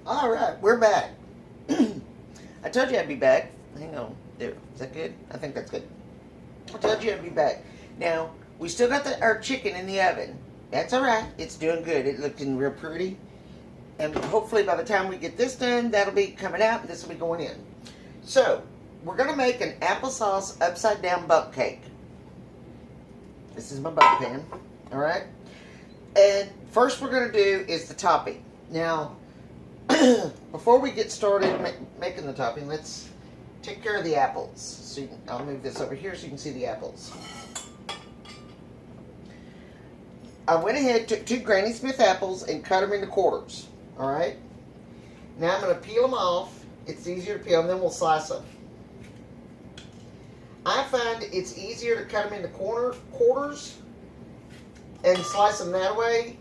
All right, we're back. I told you I'd be back. Hang on. There. Is that good? I think that's good. I told you I'd be back. Now, we still got our chicken in the oven. That's all right. It's doing good. It's looking real pretty. And hopefully by the time we get this done, that'll be coming out and this will be going in. So, we're going to make an applesauce upside down bundt cake. This is my bundt pan. All right? And first we're going to do is the topping. Now, before we get started making the topping, let's take care of the apples. So I'll move this over here so you can see the apples. I went ahead, took 2 Granny Smith apples and cut them into quarters. All right? Now I'm going to peel them off. It's easier to peel, and then we'll slice them. I find it's easier to cut them into quarters and slice them that way.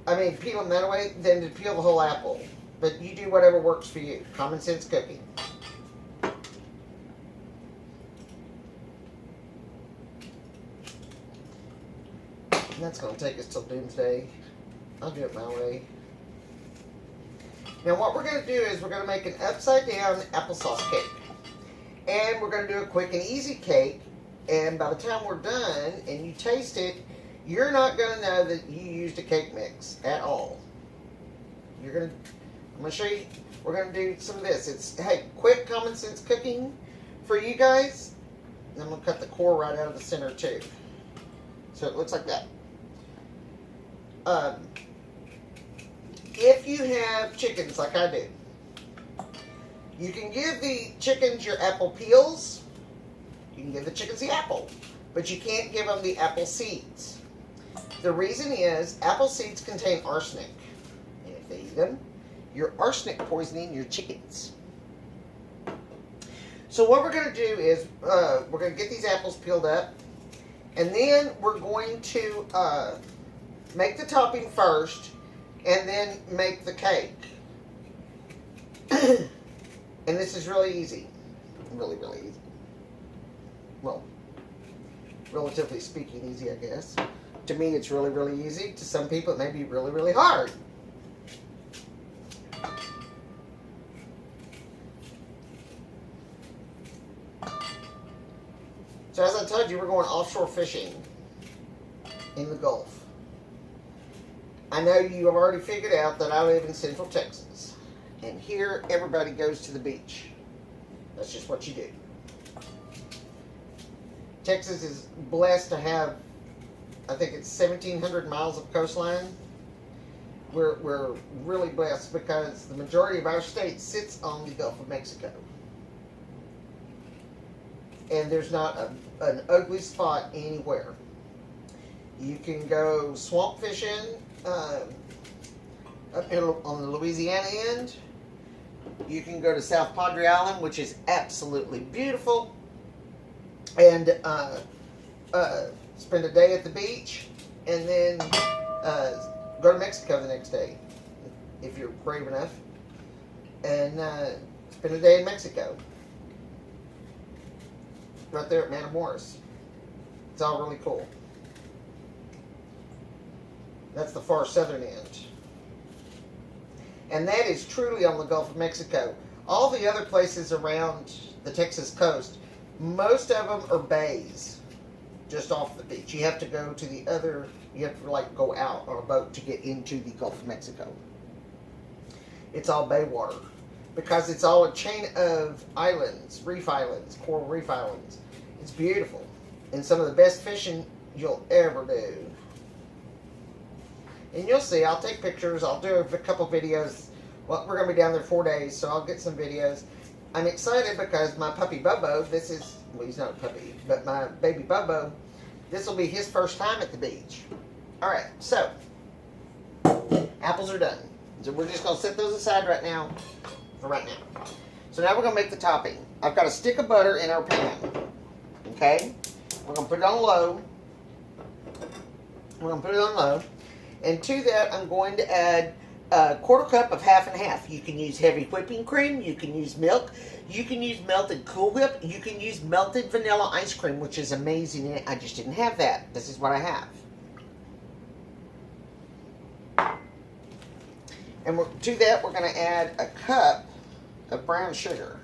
I mean, peel them that way than to peel the whole apple. But you do whatever works for you. Common sense cooking. And that's going to take us till doomsday. I'll do it my way. Now what we're going to do is we're going to make an upside down applesauce cake. And we're going to do a quick and easy cake. And by the time we're done and you taste it, you're not going to know that you used a cake mix at all. I'm going to show you, we're going to do some of this. It's, hey, quick common sense cooking for you guys. And I'm going to cut the core right out of the center too. So it looks like that. If you have chickens like I do, you can give the chickens your apple peels. You can give the chickens the apple, but you can't give them the apple seeds. The reason is apple seeds contain arsenic. And if they eat them, you're arsenic poisoning your chickens. So what we're going to do is we're going to get these apples peeled up, and then we're going to make the topping first, and then make the cake. And this is really easy. Really, really easy. Well, relatively speaking, easy, I guess. To me, it's really, really easy. To some people, it may be really, really hard. So as I told you, we're going offshore fishing in the Gulf. I know you have already figured out that I live in Central Texas. And here, everybody goes to the beach. That's just what you do. Texas is blessed to have, I think it's 1,700 miles of coastline. We're really blessed because the majority of our state sits on the Gulf of Mexico. And there's not an ugly spot anywhere. You can go swamp fishing up on the Louisiana end. You can go to South Padre Island, which is absolutely beautiful, and spend a day at the beach, and then go to Mexico the next day, if you're brave enough, and spend a day in Mexico. Right there at Matamoros. It's all really cool. That's the far southern end. And that is truly on the Gulf of Mexico. All the other places around the Texas coast, most of them are bays, just off the beach. You have to go to the other, you have to like go out on a boat to get into the Gulf of Mexico. It's all bay water, because it's all a chain of islands, reef islands, coral reef islands. It's beautiful, and some of the best fishing you'll ever do. And you'll see, I'll take pictures, I'll do a couple videos. Well, we're going to be down there 4 days, so I'll get some videos. I'm excited because my puppy Bubbo, this is, well, he's not a puppy, but my baby Bubbo, this will be his first time at the beach. Alright, so, apples are done. So we're just going to set those aside right now, for right now. So now we're going to make the topping. I've got a stick of butter in our pan. Okay? We're going to put it on low. We're going to put it on low. And to that, I'm going to add a 1/4 cup of half and half. You can use heavy whipping cream. You can use milk. You can use melted Cool Whip. You can use melted vanilla ice cream, which is amazing. I just didn't have that. This is what I have. And to that, we're going to add a cup of brown sugar.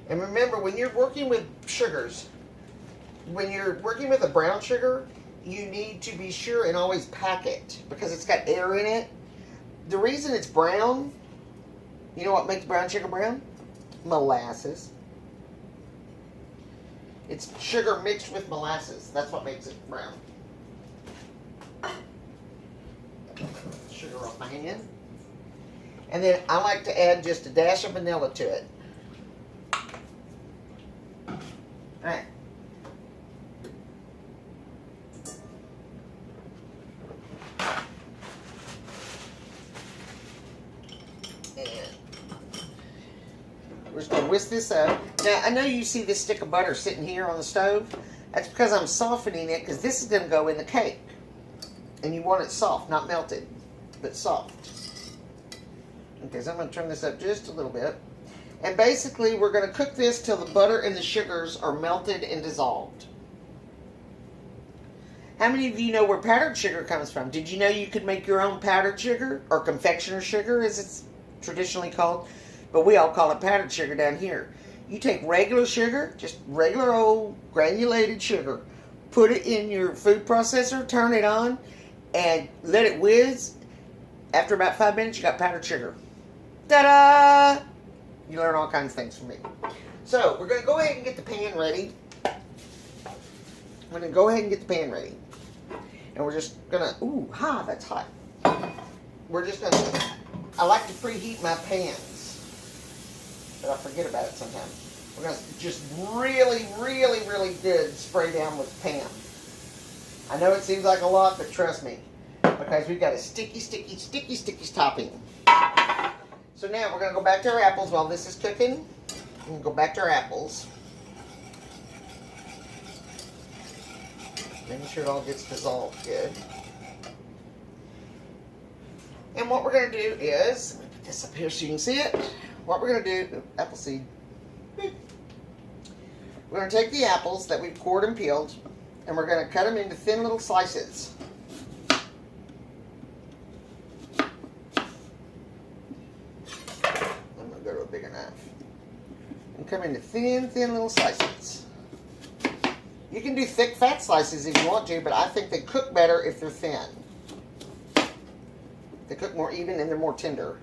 And remember, when you're working with sugars, when you're working with a brown sugar, you need to be sure and always pack it because it's got air in it. The reason it's brown, you know what makes brown sugar brown? Molasses. It's sugar mixed with molasses. That's what makes it brown. Sugar off my hand. And then I like to add just a dash of vanilla to it. Alright. We're just going to whisk this up. Now, I know you see this stick of butter sitting here on the stove. That's because I'm softening it because this is going to go in the cake. And you want it soft, not melted, but soft. Okay, so I'm going to turn this up just a little bit. And basically, we're going to cook this till the butter and the sugars are melted and dissolved. How many of you know where powdered sugar comes from? Did you know you could make your own powdered sugar? Or confectioner sugar, as it's traditionally called? But we all call it powdered sugar down here. You take regular sugar, just regular old granulated sugar, put it in your food processor, turn it on, and let it whiz. After about 5 minutes, you got powdered sugar. Ta-da! You learn all kinds of things from me. So, we're going to go ahead and get the pan ready. I'm going to go ahead and get the pan ready. And we're just going to, ooh, that's hot. We're just going to, I like to preheat my pans, but I forget about it sometimes. We're going to just really, really, really good spray down with the pan. I know it seems like a lot, but trust me, because we've got a sticky, sticky, sticky, sticky topping. So now we're going to go back to our apples while this is cooking. We're going to go back to our apples. Making sure it all gets dissolved good. And what we're going to do is, let me put this up here so you can see it. What we're going to do, apple seed. We're going to take the apples that we've cored and peeled, and we're going to cut them into thin little slices. Bigger knife and come into thin little slices. You can do thick fat slices if you want to, but I think they cook better if they're thin. They cook more even and they're more tender.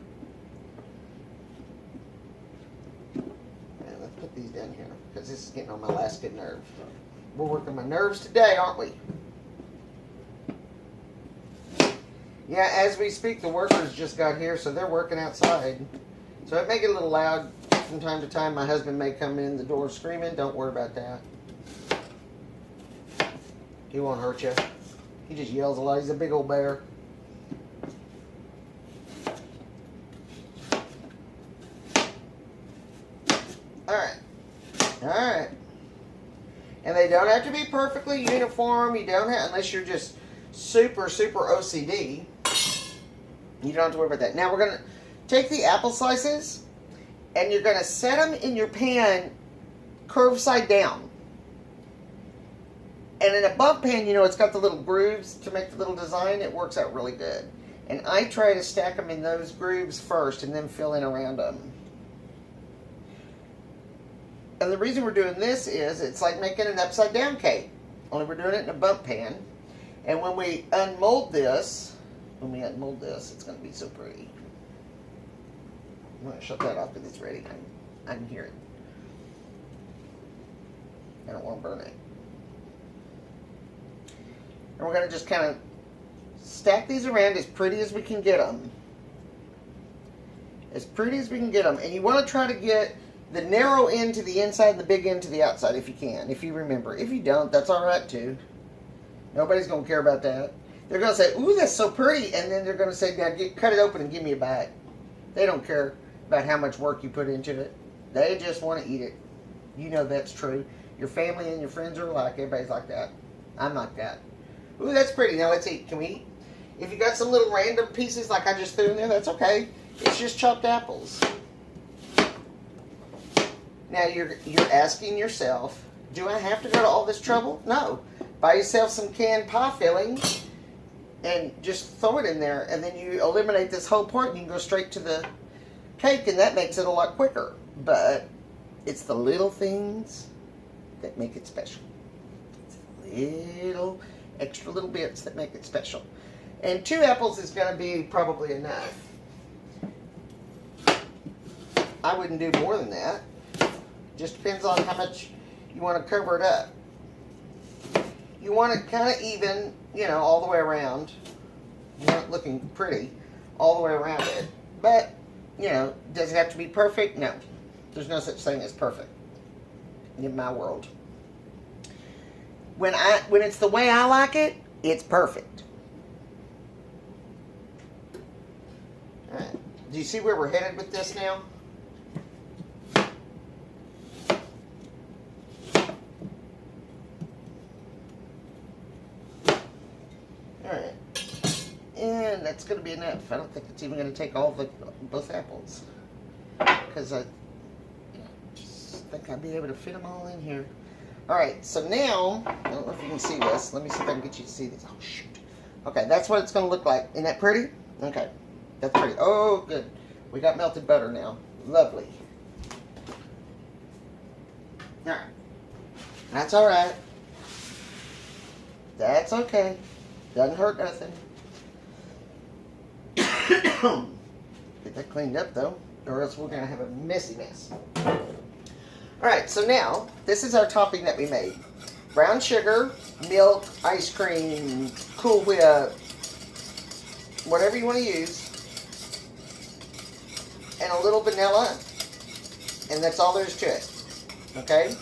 And let's put these down here because this is getting on my last good nerve. We're working my nerves today, aren't we? Yeah, as we speak, the workers just got here, so they're working outside. So it may get a little loud from time to time. My husband may come in the door screaming. Don't worry about that. He won't hurt you. He just yells a lot. He's a big old bear. Alright. Alright. And they don't have to be perfectly uniform. You don't have, unless you're just super, super OCD. You don't have to worry about that. Now we're going to take the apple slices and you're going to set them in your pan curved side down. And in a Bundt pan, you know, it's got the little grooves to make the little design. It works out really good. And I try to stack them in those grooves first and then fill in around them. And the reason we're doing this is it's like making an upside down cake. Only we're doing it in a Bundt pan. And when we unmold this, it's going to be so pretty. I'm going to shut that off because it's ready. I can hear it. I don't want to burn it. And we're going to just kind of stack these around as pretty as we can get them. As pretty as we can get them. And you want to try to get the narrow end to the inside and the big end to the outside if you can. If you remember. If you don't, that's alright too. Nobody's going to care about that. They're going to say, ooh, that's so pretty. And then they're going to say, now cut it open and give me a bite. They don't care about how much work you put into it. They just want to eat it. You know that's true. Your family and your friends are alike. Everybody's like that. I'm like that. Ooh, that's pretty. Now let's eat. Can we eat? If you got some little random pieces like I just threw in there, that's okay. It's just chopped apples. Now you're asking yourself, Do I have to go to all this trouble? No. Buy yourself some canned pie filling and just throw it in there, and then you eliminate this whole part and you can go straight to the cake, and that makes it a lot quicker. But it's the little things that make it special. It's the little extra little bits that make it special. And 2 apples is going to be probably enough. I wouldn't do more than that. Just depends on how much you want to cover it up. You want it kind of even, you know, all the way around. You want it looking pretty all the way around it. But, you know, does it have to be perfect? No. There's no such thing as perfect in my world. When it's the way I like it, it's perfect. All right. Do you see where we're headed with this now? Alright, and that's going to be enough. I don't think it's even going to take all both apples, because I just think I'll be able to fit them all in here. Alright, so now, I don't know if you can see this. Let me see if I can get you to see this. Oh, shoot. Okay, that's what it's going to look like. Isn't that pretty? Okay, that's pretty. Oh, good. We got melted butter now. Lovely. Alright, that's alright. That's okay. Doesn't hurt nothing. Get that cleaned up though, or else we're going to have a messy mess. Alright, so now, this is our topping that we made. Brown sugar, milk, ice cream, Cool Whip, whatever you want to use, and a little vanilla, and that's all there is to it. Okay?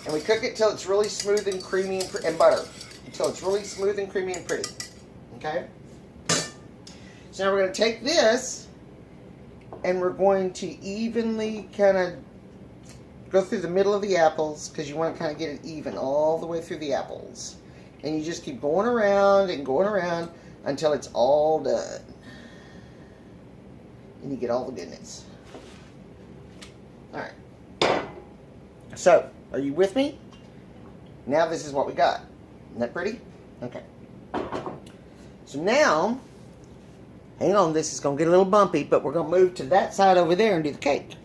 And we cook it till it's really smooth and creamy and butter. Until it's really smooth and creamy and pretty. Okay? So now we're going to take this and we're going to evenly kind of go through the middle of the apples, because you want to kind of get it even all the way through the apples. And you just keep going around and going around until it's all done. And you get all the goodness. Alright. So, are you with me? Now this is what we got. Isn't that pretty? Okay. So now, hang on, this is going to get a little bumpy, but we're going to move to that side over there and do the cake.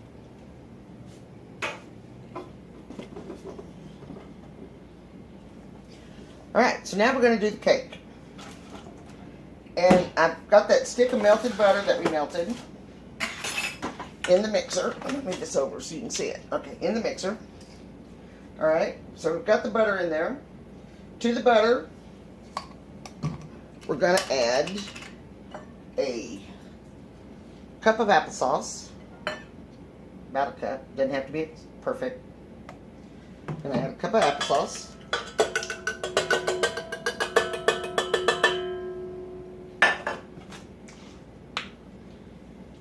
Alright, so now we're going to do the cake. And I've got that stick of melted butter that we melted in the mixer. I'm going to move this over so you can see it. Okay, in the mixer. Alright, so we've got the butter in there. To the butter, we're going to add a cup of applesauce. About a cup. Doesn't have to be perfect. Going to add a cup of applesauce.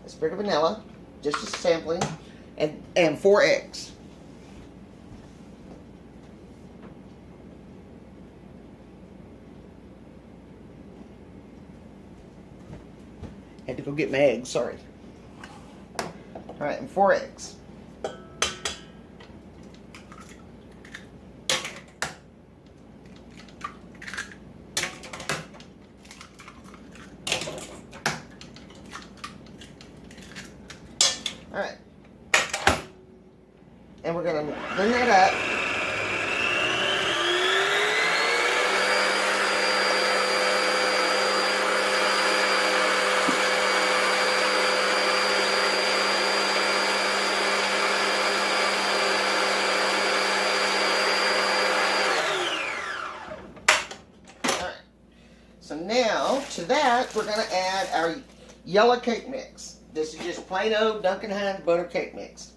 A sprig of vanilla, just a sampling, and 4 eggs. Had to go get my eggs, sorry. Alright, and 4 eggs. Alright. And we're going to blend that up. So now, to that, we're going to add our yellow cake mix. This is just plain old Duncan Hines butter cake mix.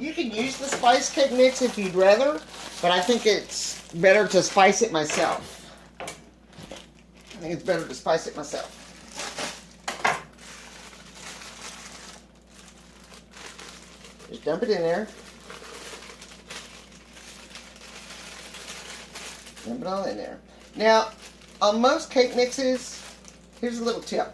You can use the spice cake mix if you'd rather, but I think it's better to spice it myself. I think it's better to spice it myself. Just dump it in there. Dump it all in there. Now, on most cake mixes, here's a little tip.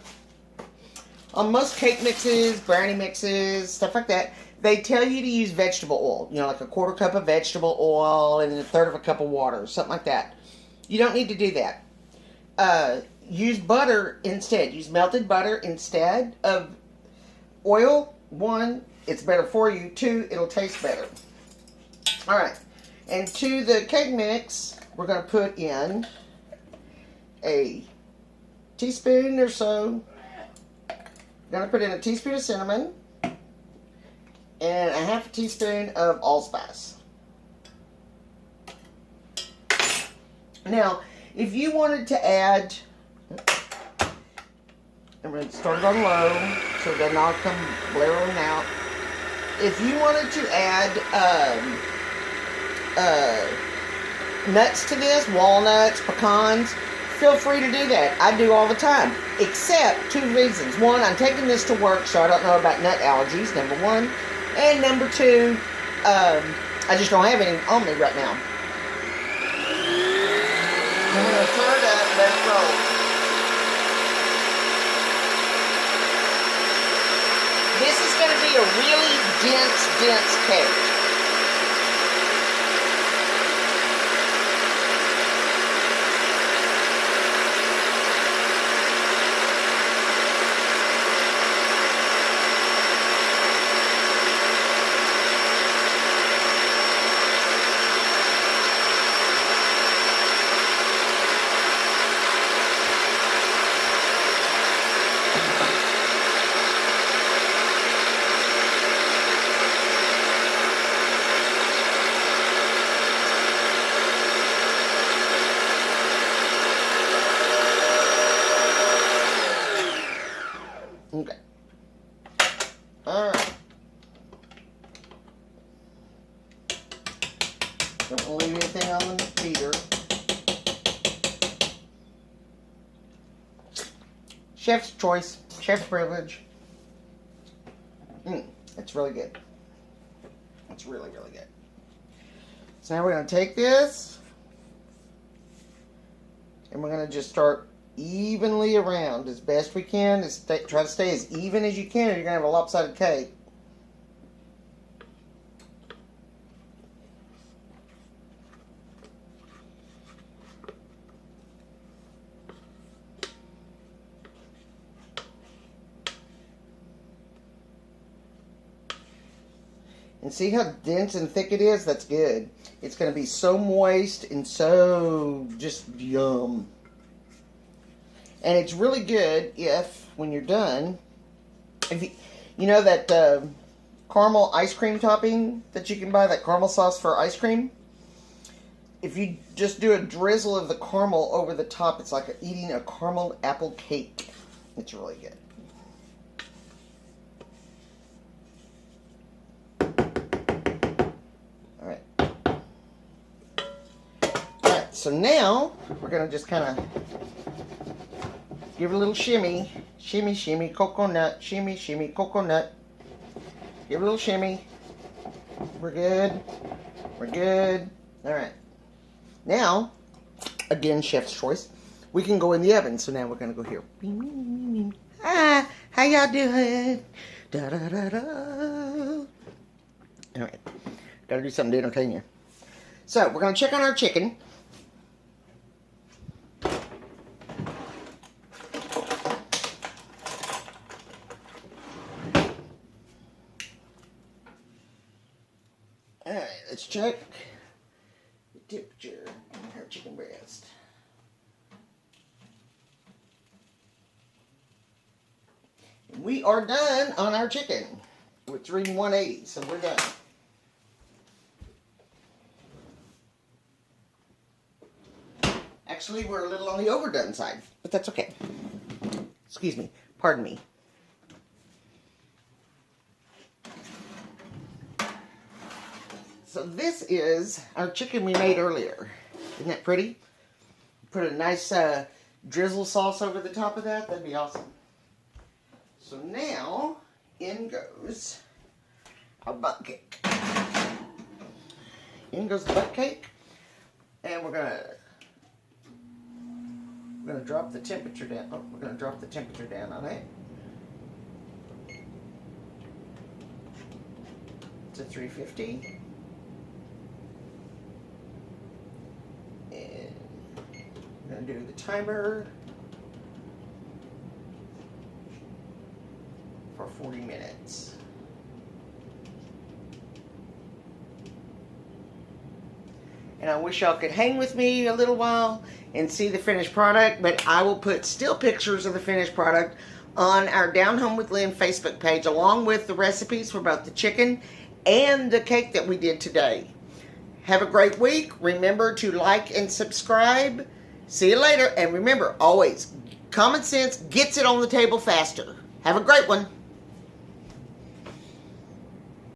On most cake mixes, brownie mixes, stuff like that, they tell you to use vegetable oil. You know, like a quarter cup of vegetable oil and a third of a cup of water, something like that. You don't need to do that. Use butter instead. Use melted butter instead of oil. 1, it's better for you. 2, it'll taste better. All right. And to the cake mix, we're going to put in a teaspoon or so. Going to put in a teaspoon of cinnamon and a half a teaspoon of allspice. Now, if you wanted to add, I'm going to start it on low so it doesn't all come blaring out. If you wanted to add nuts to this, walnuts, pecans, feel free to do that. I do all the time, except 2 reasons. 1, I'm taking this to work, so I don't know about nut allergies, number 1. And number 2, I just don't have any on me right now. I'm going to stir it up, let it roll. This is going to be a really dense cake. Okay. Alright. Don't leave anything on the beater. Chef's choice. Chef's privilege. It's really good. It's really, really good. So now we're going to take this and we're going to just start evenly around as best we can. Try to stay as even as you can, or you're going to have a lopsided cake. And see how dense and thick it is? That's good. It's going to be so moist and so just yum. And it's really good if, when you're done, if you know that caramel ice cream topping that you can buy, that caramel sauce for ice cream? If you just do a drizzle of the caramel over the top, it's like eating a caramel apple cake. It's really good. Alright. Alright, so now we're going to just kind of give it a little shimmy. Shimmy, shimmy, coconut. Shimmy, shimmy, coconut. Give it a little shimmy. We're good. We're good. Alright. Now, again, chef's choice. We can go in the oven. So now we're going to go here. Hi, how y'all doing? Da da da da. Alright. Gotta do something to entertain you. So, we're going to check on our chicken. Alright, let's check the temperature on our chicken breast. And we are done on our chicken. It's reading 180, so we're done. Actually, we're a little on the overdone side, but that's okay. Excuse me. Pardon me. So this is our chicken we made earlier. Isn't that pretty? Put a nice drizzle sauce over the top of that. That'd be awesome. So now, in goes our butt cake. In goes the butt cake. And we're gonna drop the temperature down. Oh, we're gonna drop the temperature down on it. to 350. And I'm going to do the timer for 40 minutes. And I wish y'all could hang with me a little while and see the finished product, but I will put still pictures of the finished product on our Down Home with Lynn Facebook page, along with the recipes for both the chicken and the cake that we did today. Have a great week. Remember to like and subscribe. See you later. And remember, always, common sense gets it on the table faster. Have a great one.